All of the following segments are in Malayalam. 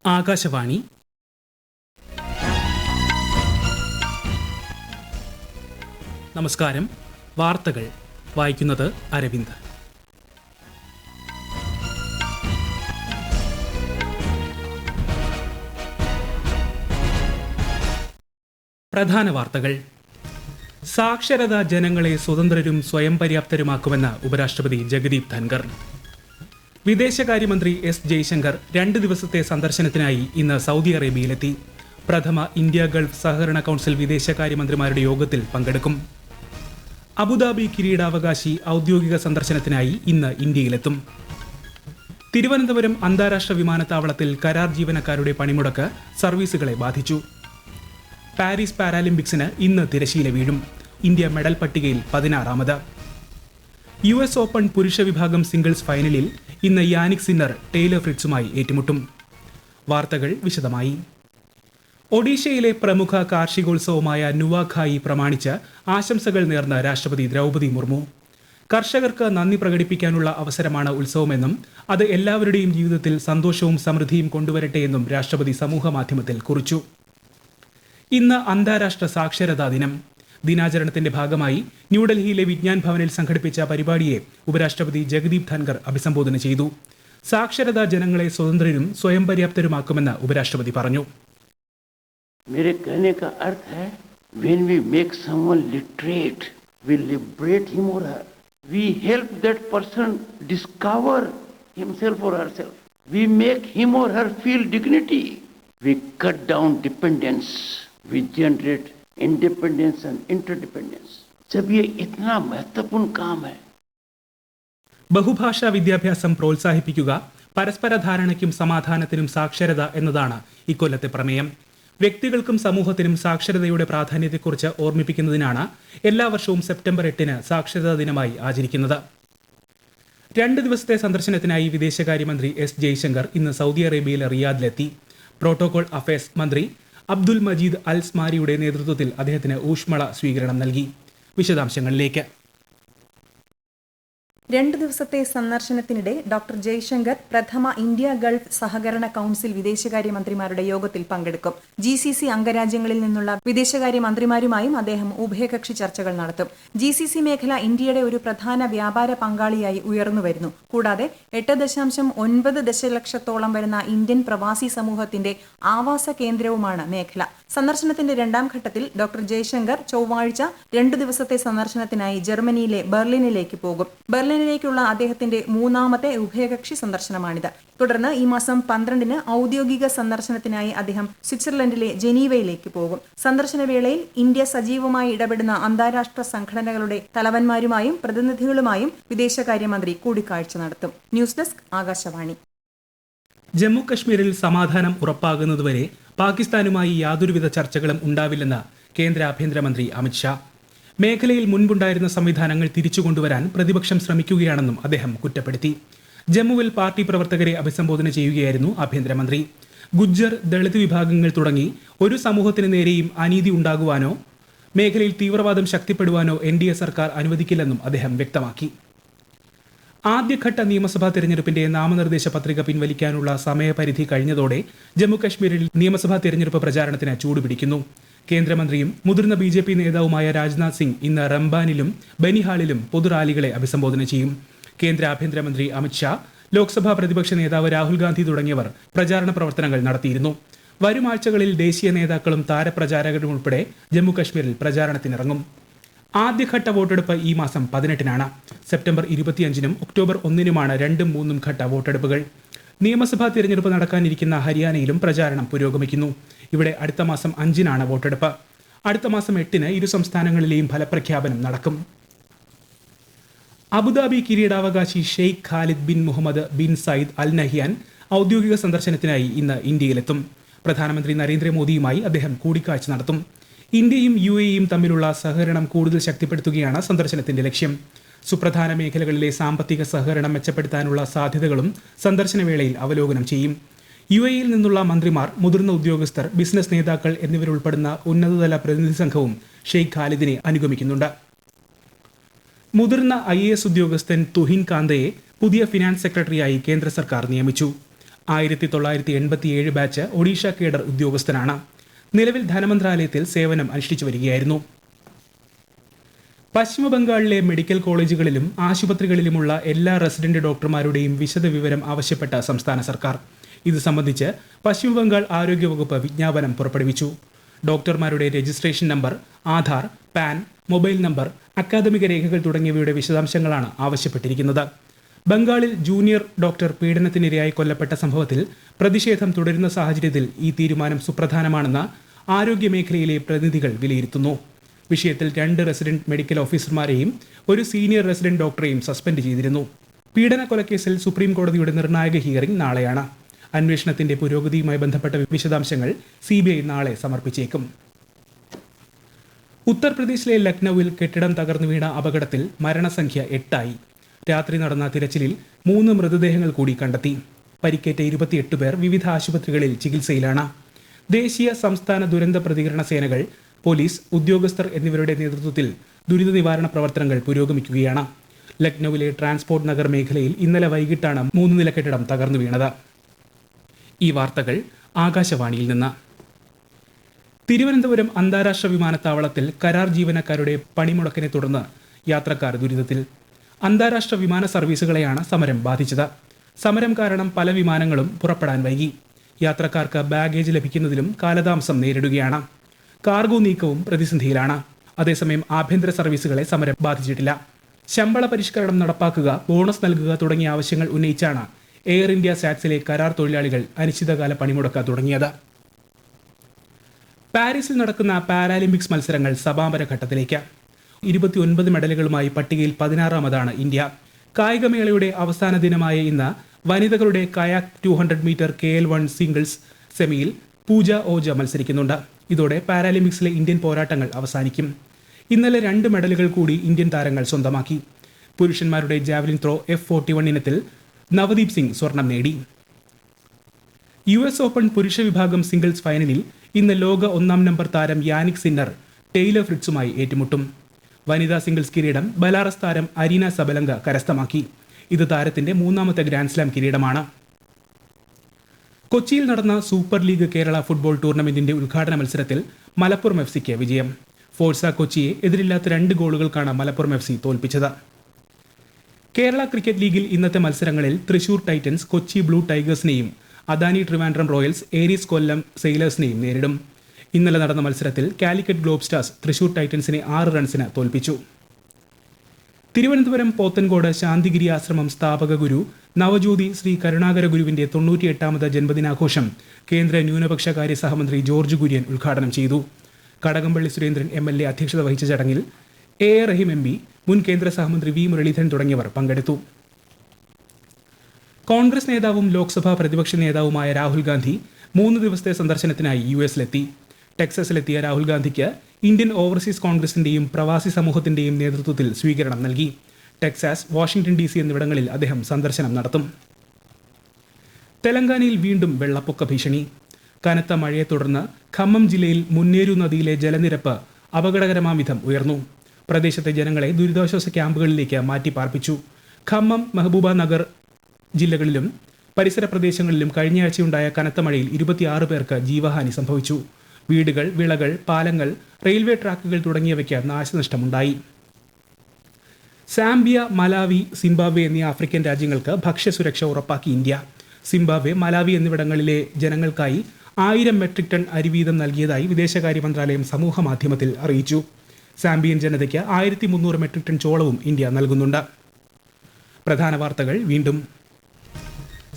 ആകാശവാണി. നമസ്കാരം. വാർത്തകൾ വായിക്കുന്നത് അരവിന്ദ്. പ്രധാന വാർത്തകൾ. സാക്ഷരത ജനങ്ങളെ സ്വതന്ത്രരും സ്വയം പര്യാപ്തരുമാക്കുമെന്ന് ഉപരാഷ്ട്രപതി ജഗദീപ് ധൻഖർ. വിദേശകാര്യമന്ത്രി എസ് ജയശങ്കർ 2 ദിവസത്തെ സന്ദർശനത്തിനായി ഇന്ന് സൗദി അറേബ്യയിലെത്തി. പ്രഥമ ഇന്ത്യ ഗൾഫ് സഹകരണ കൗൺസിൽ വിദേശകാര്യമന്ത്രിമാരുടെ യോഗത്തിൽ പങ്കെടുക്കും. അബുദാബി കിരീടാവകാശി ഔദ്യോഗിക സന്ദർശനത്തിനായി ഇന്ന് ഇന്ത്യയിലെത്തും. തിരുവനന്തപുരം അന്താരാഷ്ട്ര വിമാനത്താവളത്തിൽ കരാർ ജീവനക്കാരുടെ പണിമുടക്ക് സർവീസുകളെ ബാധിച്ചു. പാരീസ് പാരാലിമ്പിക്സിന് ഇന്ന് തിരശീല വീഴും. ഇന്ത്യ മെഡൽ പട്ടികയിൽ 16ാമത്. US ഓപ്പൺ പുരുഷ വിഭാഗം സിംഗിൾസ് ഫൈനലിൽ ഇന്ന് യാനിക് സിന്നർ ടൈലർ ഫ്രിറ്റ്സുമായി ഏറ്റുമുട്ടും. വാർത്തകൾ വിശദമായി. ഒഡീഷയിലെ പ്രമുഖ കാർഷികോത്സവമായ നുവാഖായി പ്രമാണിച്ച് ആശംസകൾ നേർന്ന രാഷ്ട്രപതി ദ്രൗപദി മുർമു. കർഷകർക്ക് നന്ദി പ്രകടിപ്പിക്കാനുള്ള അവസരമാണ് ഉത്സവമെന്നും അത് എല്ലാവരുടെയും ജീവിതത്തിൽ സന്തോഷവും സമൃദ്ധിയും കൊണ്ടുവരട്ടെയെന്നും രാഷ്ട്രപതി സമൂഹമാധ്യമത്തിൽ കുറിച്ചു. ഇന്ന് അന്താരാഷ്ട്ര സാക്ഷരതാ ദിനം. ദിനാചരണത്തിന്റെ ഭാഗമായി ന്യൂഡൽഹിയിലെ വിജ്ഞാൻ ഭവനിൽ സംഘടിപ്പിച്ച പരിപാടിയെ ഉപരാഷ്ട്രപതി ജഗദീപ് ധൻഖർ അഭിസംബോധന ചെയ്തു. സാക്ഷരത ജനങ്ങളെ സ്വതന്ത്രരും സ്വയം പര്യാപ്തരുമാക്കുമെന്ന് ഉപരാഷ്ട്രപതി പറഞ്ഞു. मेरे कहने का अर्थ है when we make someone literate, we liberate him or her. We help that person discover himself or herself. We make him or her feel dignity. We cut down dependence. We generate independence and interdependence. जब ये इतना महत्वपूर्ण काम है. ബഹുഭാഷാ വിദ്യാഭ്യാസം പ്രോത്സാഹിപ്പിക്കുക, പരസ്പര ധാരണയ്ക്കും സമാധാനത്തിനും സാക്ഷരത എന്നതാണ് ഇക്കൊല്ലത്തെ പ്രമേയം. വ്യക്തികൾക്കും സമൂഹത്തിനും സാക്ഷരതയുടെ പ്രാധാന്യത്തെക്കുറിച്ച് ഓർമ്മിപ്പിക്കുന്നതിനാണ് എല്ലാ വർഷവും സെപ്റ്റംബർ 8 സാക്ഷരതാ ദിനമായി ആചരിക്കുന്നത്. 2 ദിവസത്തെ സന്ദർശനത്തിനായി വിദേശകാര്യമന്ത്രി എസ് ജയശങ്കർ ഇന്ന് സൗദി അറേബ്യയിലെ റിയാദിലെത്തി. പ്രോട്ടോകോൾ അഫയേഴ്സ് മന്ത്രി അബ്ദുൽ മജീദ് അൽ സ്മാരിയുടെ നേതൃത്വത്തിൽ അദ്ദേഹത്തിന് ഊഷ്മള സ്വീകരണം നൽകി. വിശദാംശങ്ങളിലേക്ക്. 2 ദിവസത്തെ സന്ദർശനത്തിനിടെ ഡോക്ടർ ജയശങ്കർ പ്രഥമ ഇന്ത്യ ഗൾഫ് സഹകരണ കൗൺസിൽ വിദേശകാര്യമന്ത്രിമാരുടെ യോഗത്തിൽ പങ്കെടുക്കും. GCC അംഗരാജ്യങ്ങളിൽ നിന്നുള്ള വിദേശകാര്യമന്ത്രിമാരുമായും അദ്ദേഹം ഉഭയകക്ഷി ചർച്ചകൾ നടത്തും. GCC മേഖല ഇന്ത്യയുടെ ഒരു പ്രധാന വ്യാപാര പങ്കാളിയായി ഉയർന്നുവരുന്നു. കൂടാതെ 8.9 ദശലക്ഷത്തോളം വരുന്ന ഇന്ത്യൻ പ്രവാസി സമൂഹത്തിന്റെ ആവാസ കേന്ദ്രവുമാണ് മേഖല. സന്ദർശനത്തിന്റെ 2ാം ഘട്ടത്തിൽ ഡോക്ടർ ജയശങ്കർ ചൊവ്വാഴ്ച 2 ദിവസത്തെ സന്ദർശനത്തിനായി ജർമ്മനിയിലെ ബെർലിനിലേക്ക് പോകും. ബെർലിനിലേക്കുള്ള അദ്ദേഹത്തിന്റെ 3ാമത്തെ ഉഭയകക്ഷി സന്ദർശനമാണിത്. തുടർന്ന് ഈ മാസം 12 ഔദ്യോഗിക സന്ദർശനത്തിനായി അദ്ദേഹം സ്വിറ്റ്സർലൻഡിലെ ജനീവയിലേക്ക് പോകും. സന്ദർശന വേളയിൽ ഇന്ത്യ സജീവമായി ഇടപെടുന്ന അന്താരാഷ്ട്ര സംഘടനകളുടെ തലവന്മാരുമായും പ്രതിനിധികളുമായും വിദേശകാര്യമന്ത്രി കൂടിക്കാഴ്ച നടത്തും. News desk Akashvani. ജമ്മു കശ്മീരിൽ സമാധാനം ഉറപ്പാകുന്നതുവരെ പാകിസ്ഥാനുമായി യാതൊരുവിധ ചർച്ചകളും ഉണ്ടാവില്ലെന്ന് കേന്ദ്ര ആഭ്യന്തരമന്ത്രി അമിത്ഷാ. മേഖലയിൽ മുൻപുണ്ടായിരുന്ന സംവിധാനങ്ങൾ തിരിച്ചുകൊണ്ടുവരാൻ പ്രതിപക്ഷം ശ്രമിക്കുകയാണെന്നും അദ്ദേഹം കുറ്റപ്പെടുത്തി. ജമ്മുവിൽ പാർട്ടി പ്രവർത്തകരെ അഭിസംബോധന ചെയ്യുകയായിരുന്നു ആഭ്യന്തരമന്ത്രി. ഗുജ്ജർ, ദളിത് വിഭാഗങ്ങൾ തുടങ്ങി ഒരു സമൂഹത്തിന് നേരെയും അനീതി ഉണ്ടാകുവാനോ മേഖലയിൽ തീവ്രവാദം ശക്തിപ്പെടുവാനോ NDA സർക്കാർ അനുവദിക്കില്ലെന്നും അദ്ദേഹം വ്യക്തമാക്കി. ആദ്യഘട്ട നിയമസഭാ തെരഞ്ഞെടുപ്പിന്റെ നാമനിർദ്ദേശ പത്രിക പിൻവലിക്കാനുള്ള സമയപരിധി കഴിഞ്ഞതോടെ ജമ്മു കശ്മീരിൽ നിയമസഭാ തെരഞ്ഞെടുപ്പ് പ്രചാരണത്തിന് ചൂടുപിടിക്കുന്നു. കേന്ദ്രമന്ത്രിയും മുതിർന്ന BJP നേതാവുമായ രാജ്നാഥ് സിംഗ് ഇന്ന് റംബാനിലും ബനിഹാളിലും പൊതുറാലികളെ അഭിസംബോധന ചെയ്യും. കേന്ദ്ര ആഭ്യന്തരമന്ത്രി അമിത്ഷാ, ലോക്സഭാ പ്രതിപക്ഷ നേതാവ് രാഹുൽ ഗാന്ധി തുടങ്ങിയവർ പ്രചാരണ പ്രവർത്തനങ്ങൾ നടത്തിയിരുന്നു. വരും ആഴ്ചകളിൽ ദേശീയ നേതാക്കളും താരപ്രചാരകരും ഉൾപ്പെടെ ജമ്മു കശ്മീരിൽ പ്രചാരണത്തിനിറങ്ങും. ആദ്യഘട്ട വോട്ടെടുപ്പ് ഈ മാസം 18 സെപ്റ്റംബർ 25 ഒക്ടോബർ 1 2ഉം 3ഉം ഘട്ട വോട്ടെടുപ്പുകൾ. നിയമസഭാ തിരഞ്ഞെടുപ്പ് നടക്കാനിരിക്കുന്ന ഹരിയാനയിലും പ്രചാരണം പുരോഗമിക്കുന്നു. ഇവിടെ അടുത്ത മാസം 5 വോട്ടെടുപ്പ്. അടുത്ത മാസം 8 ഇരു സംസ്ഥാനങ്ങളിലെയും ഫലപ്രഖ്യാപനം നടക്കും. അബുദാബി കിരീടാവകാശി Sheikh Khalid bin Mohammed bin Zayed Al Nahyan ഔദ്യോഗിക സന്ദർശനത്തിനായി ഇന്ന് ഇന്ത്യയിലെത്തും. പ്രധാനമന്ത്രി നരേന്ദ്രമോദിയുമായി അദ്ദേഹം കൂടിക്കാഴ്ച നടത്തും. ഇന്ത്യയും UAEയും തമ്മിലുള്ള സഹകരണം കൂടുതൽ ശക്തിപ്പെടുത്തുകയാണ് സന്ദർശനത്തിന്റെ ലക്ഷ്യം. സുപ്രധാന മേഖലകളിലെ സാമ്പത്തിക സഹകരണം മെച്ചപ്പെടുത്താനുള്ള സാധ്യതകളും സന്ദർശന വേളയിൽ അവലോകനം ചെയ്യും. UAEയിൽ നിന്നുള്ള മന്ത്രിമാർ, മുതിർന്ന ഉദ്യോഗസ്ഥർ, ബിസിനസ് നേതാക്കൾ എന്നിവരുൾപ്പെടുന്ന ഉന്നതതല പ്രതിനിധി സംഘവും ഷെയ്ഖ് ഖാലിദിനെ അനുഗമിക്കുന്നുണ്ട്. മുതിർന്ന IAS ഉദ്യോഗസ്ഥൻ തുഹിൻ കാന്തയെ പുതിയ ഫിനാൻസ് സെക്രട്ടറിയായി കേന്ദ്ര സർക്കാർ നിയമിച്ചു. 1987 ബാച്ച് ഒഡീഷ കേഡർ ഉദ്യോഗസ്ഥനാണ്. നിലവിൽ ധനമന്ത്രാലയത്തിൽ സേവനം അനുഷ്ഠിച്ചു വരികയായിരുന്നു. പശ്ചിമ ബംഗാളിലെ മെഡിക്കൽ കോളേജുകളിലും ആശുപത്രികളിലുമുള്ള എല്ലാ റെസിഡന്റ് ഡോക്ടർമാരുടെയും വിശദവിവരം ആവശ്യപ്പെട്ട സംസ്ഥാന സർക്കാർ. ഇത് സംബന്ധിച്ച് പശ്ചിമ ബംഗാൾ ആരോഗ്യവകുപ്പ് വിജ്ഞാപനം പുറപ്പെടുവിച്ചു. ഡോക്ടർമാരുടെ registration number, Aadhaar, pan, mobile number, അക്കാദമിക രേഖകൾ തുടങ്ങിയവയുടെ വിശദാംശങ്ങളാണ് ആവശ്യപ്പെട്ടിരിക്കുന്നത്. ബംഗാളിൽ ജൂനിയർ ഡോക്ടർ പീഡനത്തിനിരയായി കൊല്ലപ്പെട്ട സംഭവത്തിൽ പ്രതിഷേധം തുടരുന്ന സാഹചര്യത്തിൽ ഈ തീരുമാനം സുപ്രധാനമാണെന്ന് ആരോഗ്യ മേഖലയിലെ പ്രതിനിധികൾ വിലയിരുത്തുന്നു. വിഷയത്തിൽ 2 റെസിഡന്റ് മെഡിക്കൽ ഓഫീസർമാരെയും ഒരു സീനിയർ റെസിഡന്റ് ഡോക്ടറെയും സസ്പെൻഡ് ചെയ്തിരുന്നു. പീഡന കൊലക്കേസിൽ സുപ്രീം കോടതിയുടെ നിർണായക ഹിയറിംഗ് നാളെയാണ്. അന്വേഷണത്തിന്റെ പുരോഗതിയുമായി ബന്ധപ്പെട്ട വിശദാംശങ്ങൾ CBI നാളെ സമർപ്പിച്ചേക്കും. ഉത്തർപ്രദേശിലെ ലക്നൌവിൽ കെട്ടിടം തകർന്നു വീണ അപകടത്തിൽ മരണസംഖ്യ 8 ആയി. രാത്രി നടന്ന തിരച്ചിലിൽ 3 മൃതദേഹങ്ങൾ കൂടി കണ്ടെത്തി. പരിക്കേറ്റ 28 പേർ വിവിധ ആശുപത്രികളിൽ ചികിത്സയിലാണ്. ദേശീയ സംസ്ഥാന ദുരന്ത പ്രതികരണ സേനകൾ, പോലീസ് ഉദ്യോഗസ്ഥർ എന്നിവരുടെ നേതൃത്വത്തിൽ ദുരിത നിവാരണ പ്രവർത്തനങ്ങൾ പുരോഗമിക്കുകയാണ്. ലക്നൌവിലെ ട്രാൻസ്പോർട്ട് നഗർ മേഖലയിൽ ഇന്നലെ വൈകിട്ടാണ് 3 നില കെട്ടിടം തകർന്നു വീണത്. ഈ വാർത്തകൾ ആകാശവാണിയിൽ നിന്ന്. തിരുവനന്തപുരം അന്താരാഷ്ട്ര വിമാനത്താവളത്തിൽ കരാർ ജീവനക്കാരുടെ പണിമുടക്കിനെ തുടർന്ന് യാത്രക്കാർ ദുരിതത്തിൽ. അന്താരാഷ്ട്ര വിമാന സർവീസുകളെയാണ് സമരം ബാധിച്ചത്. സമരം കാരണം പല വിമാനങ്ങളും പുറപ്പെടാൻ വൈകി. യാത്രക്കാർക്ക് ബാഗേജ് ലഭിക്കുന്നതിലും കാലതാമസം നേരിടുകയാണ്. കാർഗോ നീക്കവും പ്രതിസന്ധിയിലാണ്. അതേസമയം ആഭ്യന്തര സർവീസുകളെ സമരം ബാധിച്ചിട്ടില്ല. ശമ്പള പരിഷ്കരണം നടപ്പാക്കുക, ബോണസ് നൽകുക തുടങ്ങിയ ആവശ്യങ്ങൾ ഉന്നയിച്ചാണ് എയർ ഇന്ത്യ സാറ്റ്സിലെ കരാർ തൊഴിലാളികൾ അനിശ്ചിതകാല പണിമുടക്ക് തുടങ്ങിയത്. പാരീസിൽ നടക്കുന്ന പാരാലിമ്പിക്സ് മത്സരങ്ങൾ സമാപന ഘട്ടത്തിലേക്ക്. 29 മെഡലുകളുമായി പട്ടികയിൽ 16ാമതാണ് ഇന്ത്യ. കായികമേളയുടെ അവസാന ദിനമായ ഇന്ന് വനിതകളുടെ കയാക്ക് 200 മീറ്റർ KL1 സിംഗിൾസ് സെമിയിൽ പൂജ ഓജ മത്സരിക്കുന്നുണ്ട്. ഇതോടെ പാരാലിമ്പിക്സിലെ ഇന്ത്യൻ പോരാട്ടങ്ങൾ അവസാനിക്കും. ഇന്നലെ 2 മെഡലുകൾ കൂടി ഇന്ത്യൻ താരങ്ങൾ സ്വന്തമാക്കി. പുരുഷന്മാരുടെ ജാവലിൻ ത്രോ F41 ഇനത്തിൽ നവദീപ് സിംഗ് സ്വർണം നേടി. US ഓപ്പൺ പുരുഷ വിഭാഗം സിംഗിൾസ് ഫൈനലിൽ ഇന്ന് ലോക 1-ാം നമ്പർ താരം യാനിക് സിന്നർ ടെയ്ലർ ഫ്രിറ്റ്സുമായി ഏറ്റുമുട്ടും. വനിതാ സിംഗിൾസ് കിരീടം ബലാറസ് താരം അരീന സബലങ്ക കരസ്ഥമാക്കി. ഇത് താരത്തിന്റെ 3ാമത്തെ ഗ്രാൻഡ്സ്ലാം കിരീടമാണ്. കൊച്ചിയിൽ നടന്ന സൂപ്പർ ലീഗ് കേരള ഫുട്ബോൾ ടൂർണമെന്റിന്റെ ഉദ്ഘാടന മത്സരത്തിൽ മലപ്പുറം FC വിജയം. ഫോഴ്സ കൊച്ചിയെ എതിരില്ലാത്ത 2 ഗോളുകൾക്കാണ് മലപ്പുറം FC തോൽപ്പിച്ചത്. കേരള ക്രിക്കറ്റ് ലീഗിൽ ഇന്നത്തെ മത്സരങ്ങളിൽ തൃശൂർ ടൈറ്റൻസ് കൊച്ചി ബ്ലൂ ടൈഗേഴ്സിനെയും അദാനി ട്രിവാൻഡ്രം റോയൽസ് ഏരീസ് കൊല്ലം സെയിലേഴ്സിനെയും നേരിടും. ഇന്നലെ നടന്ന മത്സരത്തിൽ കാലിക്കറ്റ് ഗ്ലോബ് സ്റ്റാർസ് തൃശൂർ ടൈറ്റൻസിനെ 6 റൺസിന് തോൽപ്പിച്ചു. തിരുവനന്തപുരം പോത്തൻകോട് ശാന്തിഗിരി ആശ്രമം സ്ഥാപക ഗുരു നവജ്യോതി ശ്രീ കരുണാകര ഗുരുവിന്റെ 98ാമത് ജന്മദിനാഘോഷം കേന്ദ്ര ന്യൂനപക്ഷകാര്യ സഹമന്ത്രി ജോർജ് കുര്യൻ ഉദ്ഘാടനം ചെയ്തു. കടകംപള്ളി സുരേന്ദ്രൻ MLA അധ്യക്ഷത വഹിച്ച ചടങ്ങിൽ A. റഹീം MP, മുൻ കേന്ദ്ര സഹമന്ത്രി V. മുരളീധരൻ തുടങ്ങിയവർ പങ്കെടുത്തു. കോൺഗ്രസ് നേതാവും ലോക്സഭാ പ്രതിപക്ഷ നേതാവുമായ രാഹുൽ ഗാന്ധി 3 ദിവസത്തെ സന്ദർശനത്തിനായി US-ലെത്തി. ടെക്സസിലെത്തിയ രാഹുൽ ഗാന്ധിക്ക് ഇന്ത്യൻ ഓവർസീസ് കോൺഗ്രസിന്റെയും പ്രവാസി സമൂഹത്തിന്റെയും നേതൃത്വത്തിൽ സ്വീകരണം നൽകി. ടെക്സാസ്, വാഷിംഗ്ടൺ DC എന്നിവിടങ്ങളിൽ അദ്ദേഹം സന്ദർശനം നടത്തും. തെലങ്കാനയിൽ വീണ്ടും വെള്ളപ്പൊക്ക ഭീഷണി. കനത്ത മഴയെ തുടർന്ന് ഖമ്മം ജില്ലയിൽ മുന്നേരു നദിയിലെ ജലനിരപ്പ് അപകടകരമാം വിധം ഉയർന്നു. പ്രദേശത്തെ ജനങ്ങളെ ദുരിതാശ്വാസ ക്യാമ്പുകളിലേക്ക് മാറ്റിപ്പാർപ്പിച്ചു. ഖമ്മം, മെഹബൂബ നഗർ ജില്ലകളിലും പരിസര പ്രദേശങ്ങളിലും കഴിഞ്ഞയാഴ്ചയുണ്ടായ കനത്ത മഴയിൽ 26 പേർക്ക് ജീവഹാനി സംഭവിച്ചു. വീടുകൾ, വിളകൾ, പാലങ്ങൾ, റെയിൽവേ ട്രാക്കുകൾ തുടങ്ങിയവയ്ക്ക് നാശനഷ്ടമുണ്ടായി. സാംബിയ, മലാവി, സിംബാബ്വെ എന്നീ ആഫ്രിക്കൻ രാജ്യങ്ങൾക്ക് ഭക്ഷ്യസുരക്ഷ ഉറപ്പാക്കി ഇന്ത്യ. സിംബാബ്വെ, മലാവി എന്നിവിടങ്ങളിലെ ജനങ്ങൾക്കായി 1000 മെട്രിക് ടൺ അരി വീതം നൽകിയതായി വിദേശകാര്യ മന്ത്രാലയം സമൂഹ മാധ്യമത്തിൽ അറിയിച്ചു. സാംബിയൻ ജനതയ്ക്ക് 1300 മെട്രിക് ടൺ ചോളവും ഇന്ത്യ നൽകുന്നുണ്ട്. പ്രധാന വാർത്തകൾ വീണ്ടും.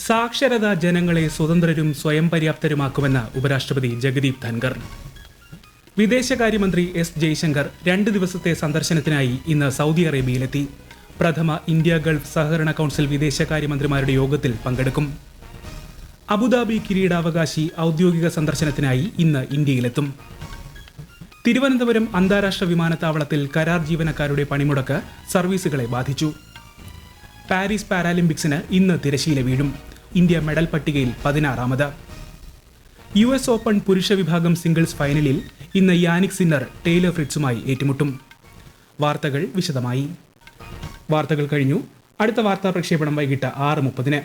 സാക്ഷരത ജനങ്ങളെ സ്വതന്ത്രരും സ്വയം പര്യാപ്തരുമാക്കുമെന്ന് ഉപരാഷ്ട്രപതി ജഗദീപ് ധൻഖർ. വിദേശകാര്യമന്ത്രി S. ജയശങ്കർ 2 ദിവസത്തെ സന്ദർശനത്തിനായി ഇന്ന് സൗദി അറേബ്യയിലെത്തി. പ്രഥമ ഇന്ത്യ ഗൾഫ് സഹകരണ കൗൺസിൽ വിദേശകാര്യമന്ത്രിമാരുടെ യോഗത്തിൽ പങ്കെടുക്കും. അബുദാബി കിരീടാവകാശി ഔദ്യോഗിക സന്ദർശനത്തിനായി ഇന്ന് ഇന്ത്യയിലെത്തും. തിരുവനന്തപുരം അന്താരാഷ്ട്ര വിമാനത്താവളത്തിൽ കരാർ ജീവനക്കാരുടെ പണിമുടക്ക് സർവീസുകളെ ബാധിച്ചു. പാരീസ് പാരാലിമ്പിക്സിന് ഇന്ന് തിരശീല വീഴും. ഇന്ത്യ മെഡൽ പട്ടികയിൽ 16ാമത്. US ഓപ്പൺ പുരുഷ വിഭാഗം സിംഗിൾസ് ഫൈനലിൽ ഇന്ന് യാനിക് സിന്നർ ടെയ്ലർ ഫ്രിറ്റ്സുമായി ഏറ്റുമുട്ടും. വാർത്തകൾ വിശദമായി. വാർത്തകൾ കഴിഞ്ഞു. അടുത്ത വാർത്താ പ്രക്ഷേപണം വൈകിട്ട് 6:30.